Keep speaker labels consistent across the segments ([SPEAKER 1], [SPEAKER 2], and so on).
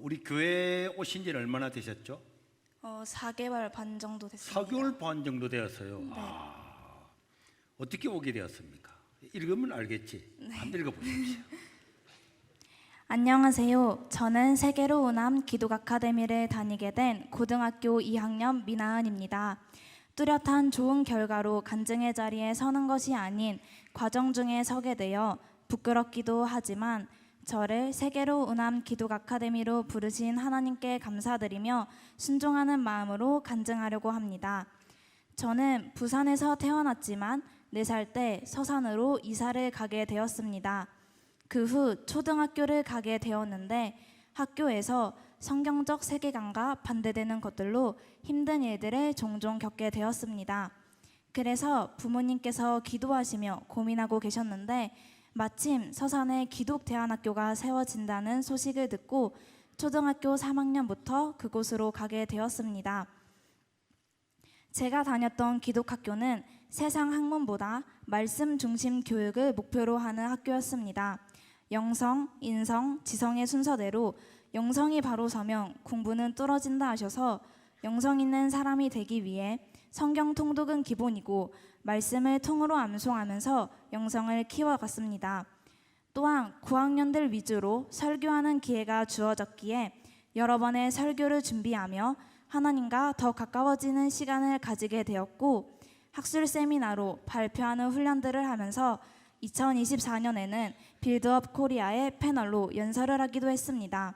[SPEAKER 1] 우리 교회에 오신 지는 얼마나 되셨죠?
[SPEAKER 2] 4개월 반 정도 됐습니다.
[SPEAKER 1] 4개월 반 정도 되었어요.
[SPEAKER 2] 네.
[SPEAKER 1] 어떻게 오게 되었습니까? 읽으면 알겠지. 한번 읽어보십시오.
[SPEAKER 2] 안녕하세요. 저는 세계로 운함 기독 아카데미를 다니게 된 고등학교 2학년 민하은입니다. 뚜렷한 좋은 결과로 간증의 자리에 서는 것이 아닌 과정 중에 서게 되어 부끄럽기도 하지만 저를 세계로 운함 기독 아카데미로 부르신 하나님께 감사드리며 순종하는 마음으로 간증하려고 합니다. 저는 부산에서 태어났지만 4살 때 서산으로 이사를 가게 되었습니다. 그 후 초등학교를 가게 되었는데 학교에서 성경적 세계관과 반대되는 것들로 힘든 일들을 종종 겪게 되었습니다. 그래서 부모님께서 기도하시며 고민하고 계셨는데 마침 서산에 기독대안학교가 세워진다는 소식을 듣고 초등학교 3학년부터 그곳으로 가게 되었습니다. 제가 다녔던 기독학교는 세상 학문보다 말씀 중심 교육을 목표로 하는 학교였습니다. 영성, 인성, 지성의 순서대로 영성이 바로 서면 공부는 뚫어진다 하셔서 영성 있는 사람이 되기 위해 성경 통독은 기본이고 말씀을 통으로 암송하면서 영성을 키워갔습니다. 또한 9학년들 위주로 설교하는 기회가 주어졌기에 여러 번의 설교를 준비하며 하나님과 더 가까워지는 시간을 가지게 되었고 학술 세미나로 발표하는 훈련들을 하면서 2024년에는 빌드업 코리아의 패널로 연설을 하기도 했습니다.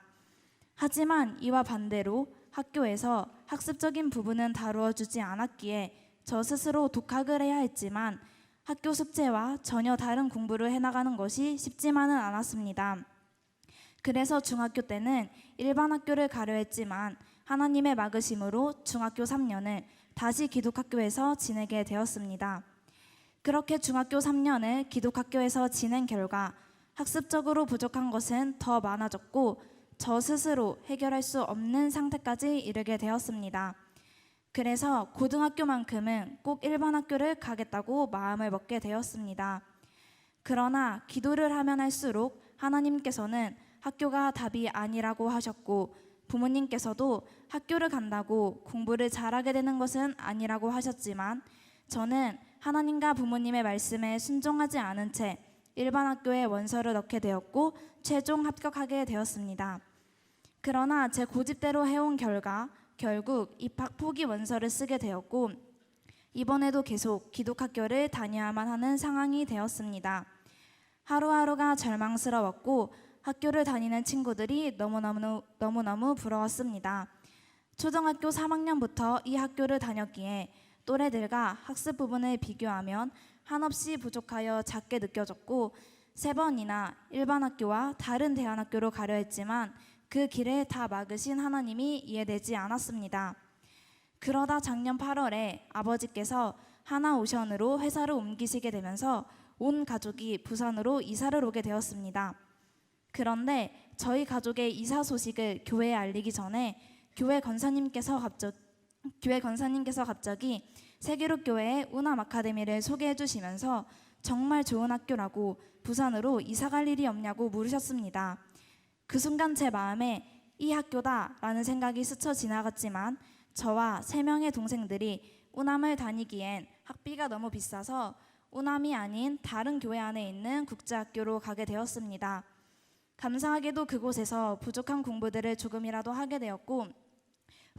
[SPEAKER 2] 하지만 이와 반대로 학교에서 학습적인 부분은 다루어주지 않았기에 저 스스로 독학을 해야 했지만 학교 숙제와 전혀 다른 공부를 해나가는 것이 쉽지만은 않았습니다. 그래서 중학교 때는 일반 학교를 가려 했지만 하나님의 막으심으로 중학교 3년을 다시 기독학교에서 지내게 되었습니다. 그렇게 중학교 3년을 기독학교에서 지낸 결과 학습적으로 부족한 것은 더 많아졌고 저 스스로 해결할 수 없는 상태까지 이르게 되었습니다. 그래서 고등학교만큼은 꼭 일반 학교를 가겠다고 마음을 먹게 되었습니다. 그러나 기도를 하면 할수록 하나님께서는 학교가 답이 아니라고 하셨고 부모님께서도 학교를 간다고 공부를 잘하게 되는 것은 아니라고 하셨지만 저는 하나님과 부모님의 말씀에 순종하지 않은 채 일반 학교에 원서를 넣게 되었고 최종 합격하게 되었습니다. 그러나 제 고집대로 해온 결과 결국 입학 포기 원서를 쓰게 되었고 이번에도 계속 기독학교를 다녀야만 하는 상황이 되었습니다. 하루하루가 절망스러웠고 학교를 다니는 친구들이 너무너무 부러웠습니다. 초등학교 3학년부터 이 학교를 다녔기에 또래들과 학습 부분을 비교하면 한없이 부족하여 작게 느껴졌고 3번이나 일반 학교와 다른 대안학교로 가려 했지만 그 길을 다 막으신 하나님이 이해되지 않았습니다. 그러다 작년 8월에 아버지께서 하나오션으로 회사를 옮기시게 되면서 온 가족이 부산으로 이사를 오게 되었습니다. 그런데 저희 가족의 이사 소식을 교회에 알리기 전에 교회 권사님께서 갑자기 세계로교회의 운함 아카데미를 소개해 주시면서 정말 좋은 학교라고 부산으로 이사 갈 일이 없냐고 물으셨습니다. 그 순간 제 마음에 이 학교다라는 생각이 스쳐 지나갔지만 저와 3명의 동생들이 운함을 다니기엔 학비가 너무 비싸서 운함이 아닌 다른 교회 안에 있는 국제학교로 가게 되었습니다. 감사하게도 그곳에서 부족한 공부들을 조금이라도 하게 되었고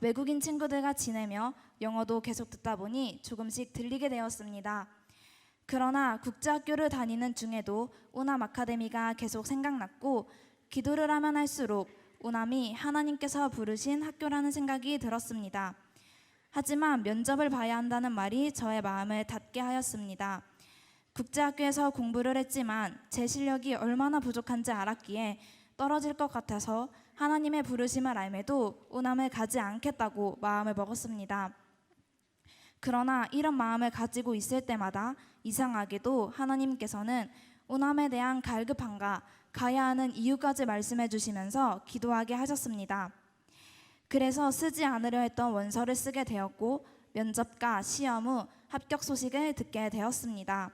[SPEAKER 2] 외국인 친구들과 지내며 영어도 계속 듣다 보니 조금씩 들리게 되었습니다. 그러나 국제학교를 다니는 중에도 운함 아카데미가 계속 생각났고 기도를 하면 할수록 운함이 하나님께서 부르신 학교라는 생각이 들었습니다. 하지만 면접을 봐야 한다는 말이 저의 마음을 닫게 하였습니다. 국제학교에서 공부를 했지만 제 실력이 얼마나 부족한지 알았기에 떨어질 것 같아서 하나님의 부르심을 알매도 운함을 가지 않겠다고 마음을 먹었습니다. 그러나 이런 마음을 가지고 있을 때마다 이상하게도 하나님께서는 운함에 대한 갈급함과 가야 하는 이유까지 말씀해 주시면서 기도하게 하셨습니다. 그래서 쓰지 않으려 했던 원서를 쓰게 되었고 면접과 시험 후 합격 소식을 듣게 되었습니다.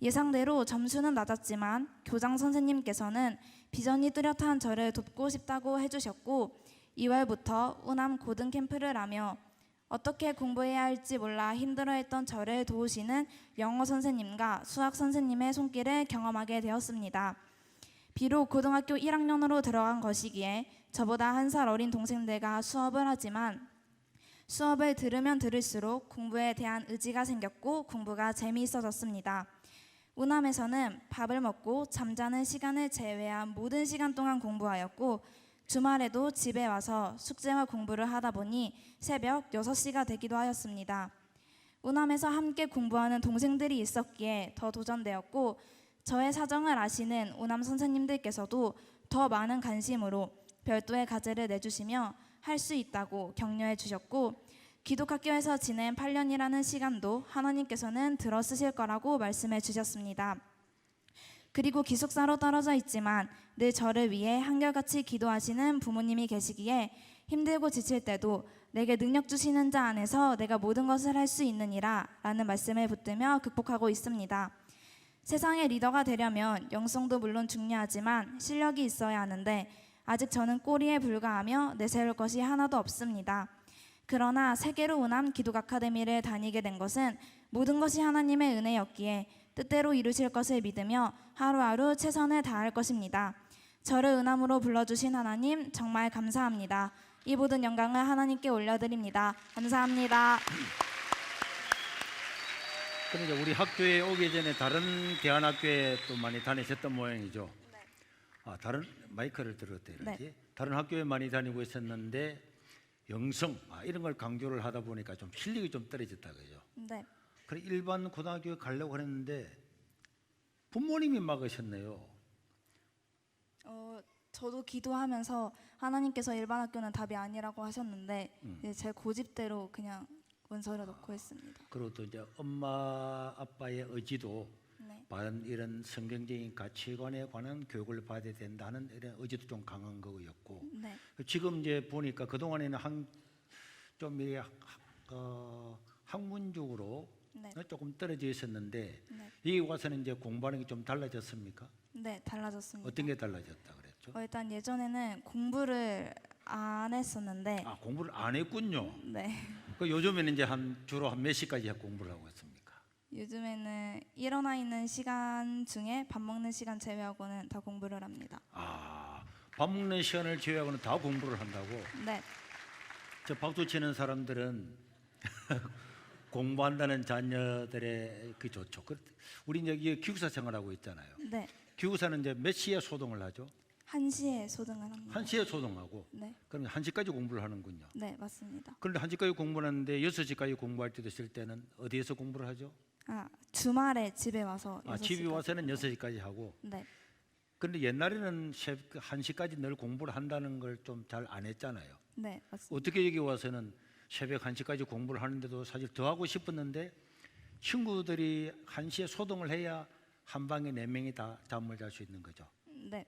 [SPEAKER 2] 예상대로 점수는 낮았지만 교장 선생님께서는 비전이 뚜렷한 저를 돕고 싶다고 해주셨고 2월부터 우남 고등 캠프를 하며 어떻게 공부해야 할지 몰라 힘들어했던 저를 도우시는 영어 선생님과 수학 선생님의 손길을 경험하게 되었습니다. 비록 고등학교 1학년으로 들어간 것이기에 저보다 한 살 어린 동생들과 수업을 하지만 수업을 들으면 들을수록 공부에 대한 의지가 생겼고 공부가 재미있어졌습니다. 우남에서는 밥을 먹고 잠자는 시간을 제외한 모든 시간 동안 공부하였고 주말에도 집에 와서 숙제와 공부를 하다 보니 새벽 6시가 되기도 하였습니다. 우남에서 함께 공부하는 동생들이 있었기에 더 도전되었고 저의 사정을 아시는 우남 선생님들께서도 더 많은 관심으로 별도의 과제를 내주시며 할 수 있다고 격려해 주셨고 기독학교에서 지낸 8년이라는 시간도 하나님께서는 들어 쓰실 거라고 말씀해 주셨습니다. 그리고 기숙사로 떨어져 있지만 늘 저를 위해 한결같이 기도하시는 부모님이 계시기에 힘들고 지칠 때도 내게 능력 주시는 자 안에서 내가 모든 것을 할 수 있느니라 라는 말씀을 붙들며 극복하고 있습니다. 세상의 리더가 되려면 영성도 물론 중요하지만 실력이 있어야 하는데 아직 저는 꼬리에 불과하며 내세울 것이 하나도 없습니다. 그러나 세계로 우남 기독 아카데미를 다니게 된 것은 모든 것이 하나님의 은혜였기에 뜻대로 이루실 것을 믿으며 하루하루 최선을 다할 것입니다. 저를 은함으로 불러주신 하나님 정말 감사합니다. 이 모든 영광을 하나님께 올려드립니다. 감사합니다.
[SPEAKER 1] 그러니까 우리 학교에 오기 전에 다른 대안학교에 또 많이 다니셨던 모양이죠.
[SPEAKER 2] 네.
[SPEAKER 1] 아, 다른 마이크를 들었대 이러지.
[SPEAKER 2] 네.
[SPEAKER 1] 다른 학교에 많이 다니고 있었는데 영성 이런 걸 강조를 하다 보니까 좀 실력이 좀 떨어졌다 그죠.
[SPEAKER 2] 네.
[SPEAKER 1] 그래 일반 고등학교에 가려고 했는데 부모님이 막으셨네요.
[SPEAKER 2] 저도 기도하면서 하나님께서 일반 학교는 답이 아니라고 하셨는데 이제 제 고집대로 그냥 문서를 넣고 했습니다.
[SPEAKER 1] 그리고 또 이제 엄마 아빠의 의지도
[SPEAKER 2] 네.
[SPEAKER 1] 이런 성경적인 가치관에 관한 교육을 받아야 된다는 이런 의지도 좀 강한 거였고
[SPEAKER 2] 네.
[SPEAKER 1] 지금 이제 보니까 그 동안에는 좀 학문적으로
[SPEAKER 2] 네.
[SPEAKER 1] 조금 떨어져 있었는데
[SPEAKER 2] 네.
[SPEAKER 1] 여기 와서는 이제 공부하는 게 좀 달라졌습니까?
[SPEAKER 2] 네, 달라졌습니다.
[SPEAKER 1] 어떤 게 달라졌다 그랬죠?
[SPEAKER 2] 일단 예전에는 공부를 안 했었는데
[SPEAKER 1] 아 공부를 안 했군요.
[SPEAKER 2] 네.
[SPEAKER 1] 그 요즘에는 이제 주로 한 몇 시까지 공부를 하고 있습니까?
[SPEAKER 2] 요즘에는 일어나 있는 시간 중에 밥 먹는 시간 제외하고는 다 공부를 합니다.
[SPEAKER 1] 밥 먹는 시간을 제외하고는 다 공부를 한다고?
[SPEAKER 2] 네.
[SPEAKER 1] 저 박수 치는 사람들은 공부한다는 자녀들의 그 좋죠. 우리 이제 기숙사 생활하고 있잖아요.
[SPEAKER 2] 네.
[SPEAKER 1] 기숙사는 이제 몇 시에 소동을 하죠?
[SPEAKER 2] 1시에 소등을 합니다.
[SPEAKER 1] 1시에 소동하고
[SPEAKER 2] 네.
[SPEAKER 1] 그럼 1시까지 공부를 하는군요.
[SPEAKER 2] 네, 맞습니다.
[SPEAKER 1] 그런데 1시까지 공부를 하는데 6시까지 공부할 때도 있을 때는 어디에서 공부를 하죠?
[SPEAKER 2] 주말에 집에 와서
[SPEAKER 1] 집에
[SPEAKER 2] 6시까지.
[SPEAKER 1] 와서는 6시까지 하고.
[SPEAKER 2] 네.
[SPEAKER 1] 그런데 옛날에는 1시까지 늘 공부를 한다는 걸 좀 잘 안 했잖아요.
[SPEAKER 2] 네, 맞습니다.
[SPEAKER 1] 어떻게 여기 와서는 새벽 1시까지 공부를 하는데도 사실 더 하고 싶었는데 친구들이 1시에 소동을 해야 한 방에 4명이 다 잠을 잘 수 있는 거죠.
[SPEAKER 2] 네.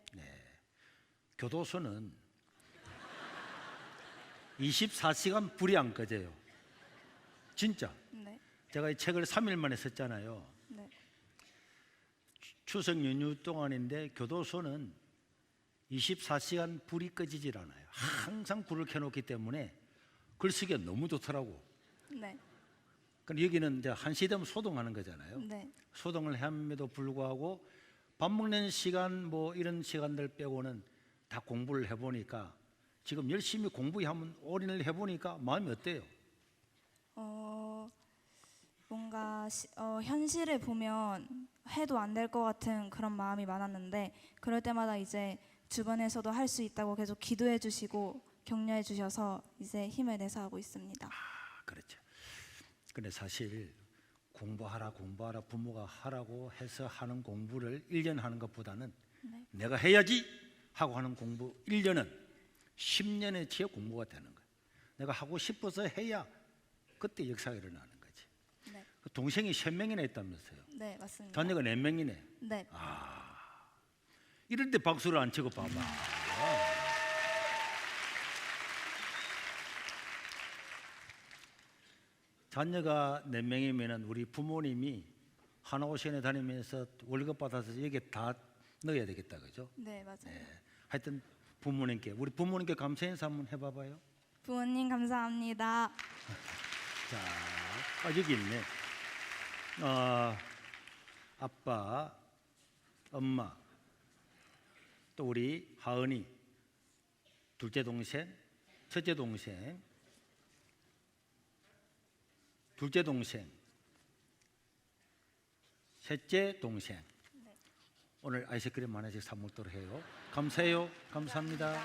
[SPEAKER 1] 교도소는 24시간 불이 안 꺼져요. 진짜.
[SPEAKER 2] 네.
[SPEAKER 1] 제가 이 책을 3일 만에 썼잖아요.
[SPEAKER 2] 네.
[SPEAKER 1] 추석 연휴 동안인데 교도소는 24시간 불이 꺼지질 않아요. 항상 불을 켜놓기 때문에 글쓰기가 너무 좋더라고.
[SPEAKER 2] 네.
[SPEAKER 1] 그럼 여기는 이제 1시 되면 소동하는 거잖아요.
[SPEAKER 2] 네.
[SPEAKER 1] 소동을 함에도 불구하고 밥 먹는 시간 뭐 이런 시간들 빼고는 다 공부를 해보니까 지금 열심히 공부하면 올인을 해보니까 마음이 어때요?
[SPEAKER 2] 뭔가 현실을 보면 해도 안 될 것 같은 그런 마음이 많았는데 그럴 때마다 이제 주변에서도 할 수 있다고 계속 기도해 주시고 격려해 주셔서 이제 힘을 내서 하고 있습니다.
[SPEAKER 1] 그렇죠. 근데 사실 공부하라 부모가 하라고 해서 하는 공부를 1년 하는 것보다는
[SPEAKER 2] 네.
[SPEAKER 1] 내가 해야지 하고 하는 공부 1년은 10년의 지혜 공부가 되는 거예요. 내가 하고 싶어서 해야 그때 역사가 일어나는 거지.
[SPEAKER 2] 네.
[SPEAKER 1] 동생이 3명이나 있다면서요.
[SPEAKER 2] 네, 맞습니다.
[SPEAKER 1] 자녀가 4명이네.
[SPEAKER 2] 네.
[SPEAKER 1] 이럴 때 박수를 안 치고 봐봐. 자녀가 4명이면 우리 부모님이 하나오션에 다니면서 월급 받아서 여기 다 넣어야 되겠다, 그죠?
[SPEAKER 2] 네, 맞아요.
[SPEAKER 1] 하여튼 부모님께 우리 부모님께 감사 인사 한번 해봐봐요.
[SPEAKER 2] 부모님 감사합니다.
[SPEAKER 1] 자, 여기 있네. 아빠, 엄마, 또 우리 하은이, 둘째 동생, 첫째 동생, 둘째 동생, 셋째 동생. 오늘 아이스크림 하나씩 선물도 해요. 감사해요. 감사합니다.